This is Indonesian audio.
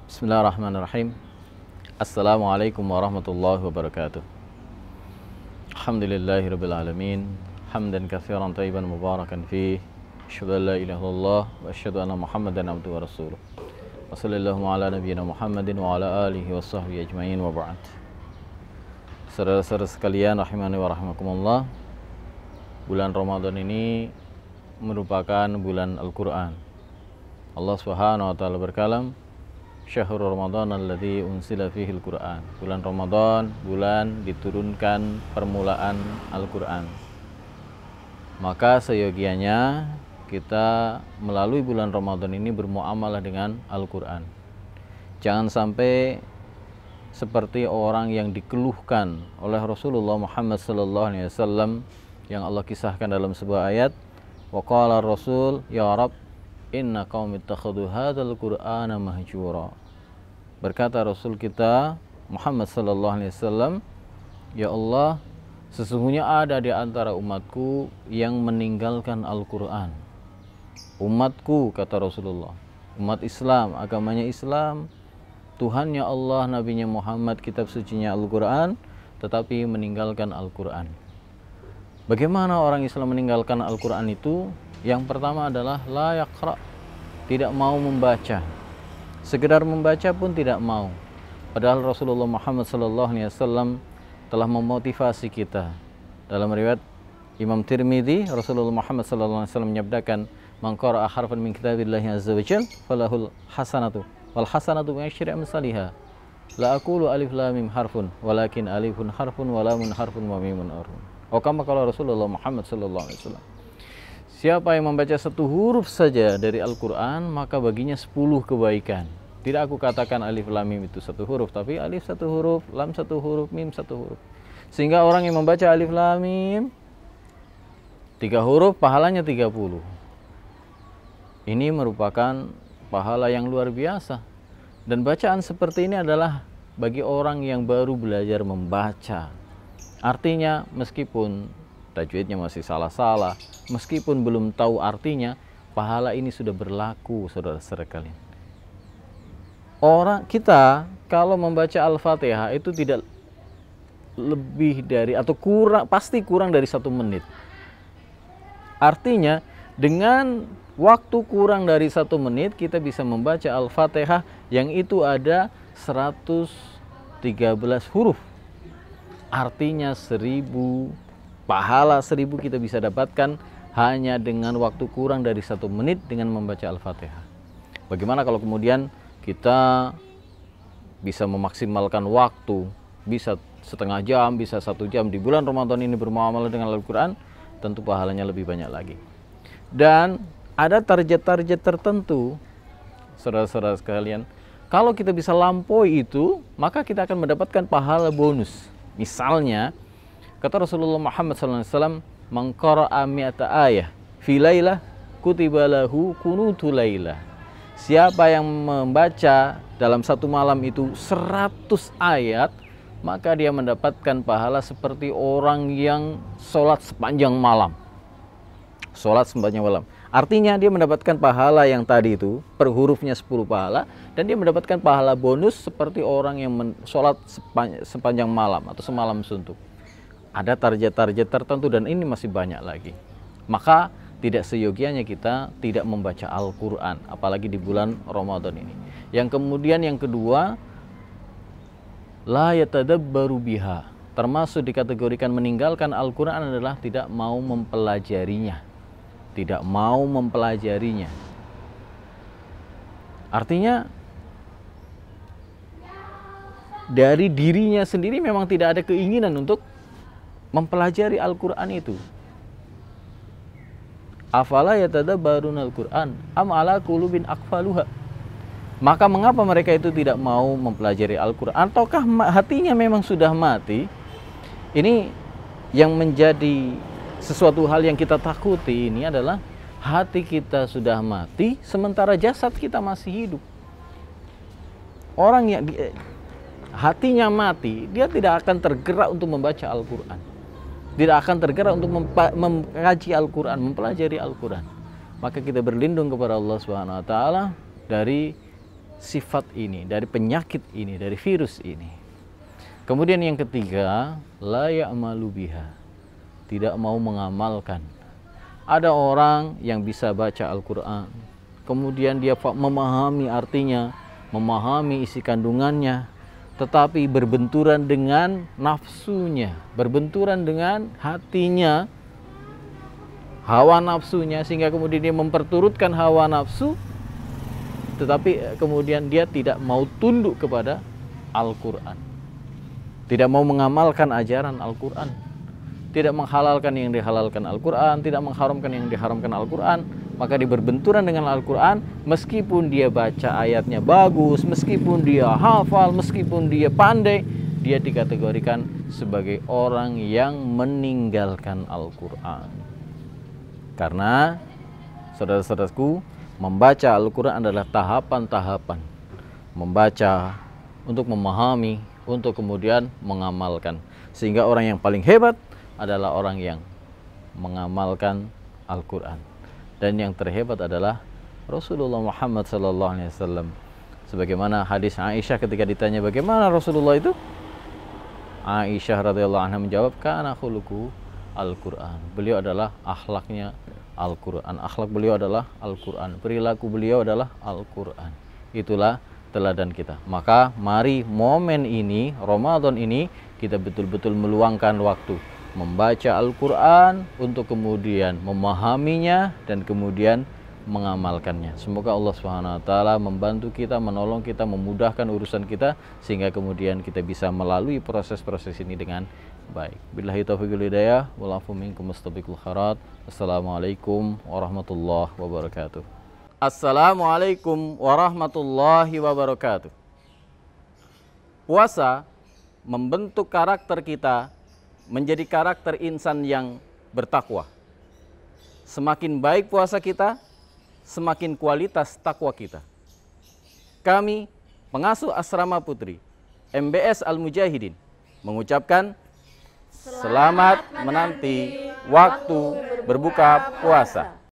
Bismillahirrahmanirrahim. Assalamualaikum warahmatullahi wabarakatuh. Alhamdulillahirabbil alamin. Hamdan katsiran thayyiban mubarakan fih. Asyhadu an la ilaha illallah wa asyhadu anna Muhammadan abduhu wa rasuluh. Wa sallallahu ala nabiyyina Muhammadin wa ala alihi wa sahbihi ajmain wa ba'd. Saudara-saudara sekalian rahimani wa rahimakumullah. Bulan Ramadan ini merupakan bulan Al-Qur'an. Allah Subhanahu wa taala berkalam, Syahrul Ramadan alladzi unsila fihi al-Qur'an. Bulan Ramadan, bulan diturunkan permulaan Al-Qur'an. Maka seyogianya kita melalui bulan Ramadan ini bermuamalah dengan Al-Qur'an. Jangan sampai seperti orang yang dikeluhkan oleh Rasulullah Muhammad sallallahu alaihi wasallam yang Allah kisahkan dalam sebuah ayat, wa qala Rasul ya Rabb inna qaumi ittakhadhu hadzal qur'ana mahjura. Berkata Rasul kita Muhammad sallallahu alaihi wasallam, ya Allah, sesungguhnya ada di antara umatku yang meninggalkan Al-Qur'an. Umatku, kata Rasulullah, umat Islam, agamanya Islam, Tuhannya Allah, nabinya Muhammad, kitab sucinya Al-Qur'an, tetapi meninggalkan Al-Qur'an. Bagaimana orang Islam meninggalkan Al-Qur'an itu? Yang pertama adalah la yaqra, tidak mau membaca. Sekedar membaca pun tidak mau. Padahal Rasulullah Muhammad SAW telah memotivasi kita. Dalam riwayat Imam Tirmidzi, Rasulullah Muhammad SAW menyabdakan, "Man qara'a harfan min kitabillahi azza wa jalla falahul hasanatu wal hasanatu bi asyri amsalihha. La aqulu alif lam mim harfun, walakin alifun harfun wa lamun harfun wa mimun harfun." Atau kama qala Rasulullah Muhammad SAW. Siapa yang membaca satu huruf saja dari Al-Quran, maka baginya 10 kebaikan. Tidak aku katakan alif lam mim itu satu huruf, tapi alif satu huruf, lam satu huruf, mim satu huruf. Sehingga orang yang membaca alif lam mim 3 huruf, pahalanya 30. Ini merupakan pahala yang luar biasa. Dan bacaan seperti ini adalah bagi orang yang baru belajar membaca. Artinya meskipun tajwidnya masih salah-salah, meskipun belum tahu artinya, pahala ini sudah berlaku, saudara-saudara kalian. Orang kita kalau membaca Al-Fatihah itu tidak lebih dari atau pasti kurang dari 1 menit. Artinya dengan waktu kurang dari 1 menit kita bisa membaca Al-Fatihah yang itu ada 113 huruf. Artinya 1000 pahala 1000 kita bisa dapatkan hanya dengan waktu kurang dari 1 menit dengan membaca Al-Fatihah. Bagaimana kalau kemudian kita bisa memaksimalkan waktu, bisa setengah jam, bisa 1 jam di bulan Ramadan ini bermuamalah dengan Al-Quran, tentu pahalanya lebih banyak lagi. Dan ada target-target tertentu, saudara-saudara sekalian. Kalau kita bisa lampaui itu, maka kita akan mendapatkan pahala bonus. Misalnya, kata Rasulullah Muhammad SAW, "Man qara'a mi'ata ayah fi lailah kutiba lahu kunutu lailah." Siapa yang membaca dalam 1 malam itu 100 ayat, maka dia mendapatkan pahala seperti orang yang sholat sepanjang malam. Sholat sepanjang malam. Artinya dia mendapatkan pahala yang tadi itu, per hurufnya 10 pahala, dan dia mendapatkan pahala bonus seperti orang yang sholat sepanjang malam atau semalam suntuk. Ada target-target tertentu dan ini masih banyak lagi. Maka tidak seyogianya kita tidak membaca Al-Quran, apalagi di bulan Ramadan ini. Yang kemudian yang kedua, la yatadabbaru biha. Termasuk dikategorikan meninggalkan Al-Quran adalah tidak mau mempelajarinya. Tidak mau mempelajarinya. Artinya dari dirinya sendiri memang tidak ada keinginan untuk mempelajari Al-Quran itu. Afala yatadabbaruna Al-Quran am ala qulubin aqfaluha. Maka mengapa mereka itu tidak mau mempelajari Al-Quran? Ataukah hatinya memang sudah mati? Ini yang menjadi sesuatu hal yang kita takuti ini adalah hati kita sudah mati sementara jasad kita masih hidup. Orang yang hatinya mati, dia tidak akan tergerak untuk membaca Al-Quran. Tidak akan tergerak untuk mengkaji Al-Quran, mempelajari Al-Quran. Maka kita berlindung kepada Allah Subhanahu wa taala dari sifat ini, dari penyakit ini, dari virus ini. Kemudian yang ketiga, la ya'malu biha, tidak mau mengamalkan. Ada orang yang bisa baca Al-Quran, kemudian dia memahami artinya, memahami isi kandungannya, tetapi berbenturan dengan nafsunya, berbenturan dengan hatinya, hawa nafsunya, sehingga kemudian dia memperturutkan hawa nafsu, tetapi kemudian dia tidak mau tunduk kepada Al-Quran, tidak mau mengamalkan ajaran Al-Quran, tidak menghalalkan yang dihalalkan Al-Quran, tidak mengharamkan yang diharamkan Al-Quran. Maka dia berbenturan dengan Al-Quran, meskipun dia baca ayatnya bagus, meskipun dia hafal, meskipun dia pandai, dia dikategorikan sebagai orang yang meninggalkan Al-Quran. Karena saudara-saudaraku, membaca Al-Quran adalah tahapan-tahapan. Membaca untuk memahami, untuk kemudian mengamalkan. Sehingga orang yang paling hebat adalah orang yang mengamalkan Al-Quran. Dan yang terhebat adalah Rasulullah Muhammad SAW. Sebagaimana hadis Aisyah ketika ditanya bagaimana Rasulullah itu, Aisyah radhiyallahu anha menjawab, kana khuluquhu Al-Quran. Beliau adalah akhlaknya Al-Quran. Akhlak beliau adalah Al-Quran. Perilaku beliau adalah Al-Quran. Itulah teladan kita. Maka mari momen ini, Ramadan ini, kita betul-betul meluangkan waktu membaca Al-Quran untuk kemudian memahaminya dan kemudian mengamalkannya. Semoga Allah SWT membantu kita, menolong kita, memudahkan urusan kita, sehingga kemudian kita bisa melalui proses-proses ini dengan baik. Billahi taufiq wal hidayah, walafu minkum mustabiqul khairat. Assalamualaikum warahmatullahi wabarakatuh. Assalamualaikum warahmatullahi wabarakatuh. Puasa membentuk karakter kita menjadi karakter insan yang bertakwa. Semakin baik puasa kita, semakin kualitas takwa kita. Kami, pengasuh Asrama Putri MBS Al-Mujahidin, mengucapkan selamat menanti waktu berbuka puasa.